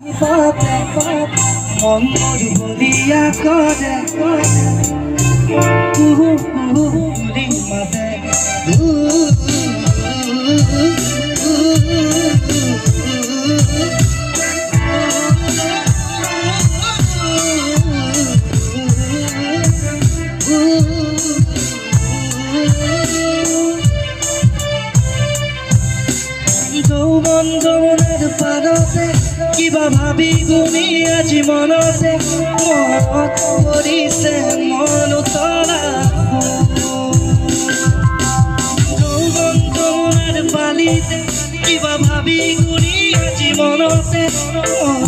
মন বলিয়া কৰে কুহুৰি মাতে যৌবন যৌবনেৰ পাৰতে কিবা ভাবি গুণি আজি মনতে মনত পৰিছে মন উতলা যৌবন যৌবনেৰ পালিতে কিবা ভাবি গুণি আজি মনতে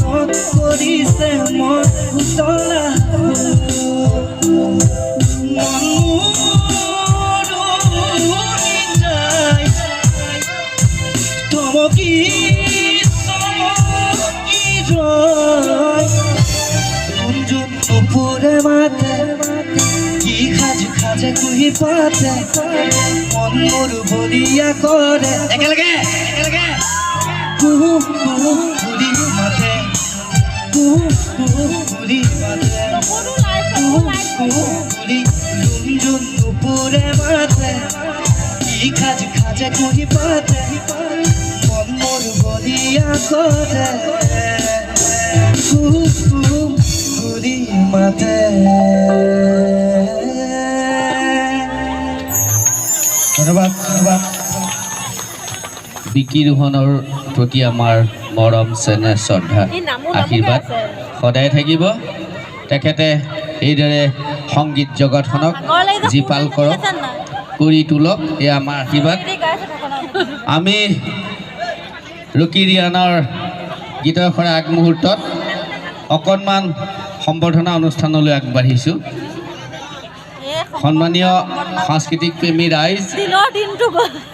মনত পৰিছে মন উতলা চমকি রঞ্জন উপরে মাতে কি খাজে খাজে কুহি পাতে মন মোর বলিয়া করে একেলগে একেলগে কুহু কুহু ঘুরি মাতে কুহু কুহু ঘুরি মাতে কুহু কুহু ঘুরি রঞ্জন উপরে মাতে কি খাজে খাজে কুহি পাতে মোর বলিয়া করে ঘুরি মাতে ধন্যবাদ ধন্যবাদ বিকি ৰোহনৰ প্ৰতি আমাৰ মৰম চেনেহ শ্ৰদ্ধা আশীৰ্বাদ সদায় থাকিব তেখেতে এইদৰে সংগীত জগতখনক জীপাল কৰক কৰি তোলক এয়া আমাৰ আশীৰ্বাদ আমি ৰকি ৰিয়ানৰ গীতৰ খৰা আগমুহূৰ্তত অকণমান সম্বৰ্ধনা অনুষ্ঠানলৈ আগবাঢ়িছোঁ সন্মানীয় সাংস্কৃতিক প্ৰেমী ৰাইজ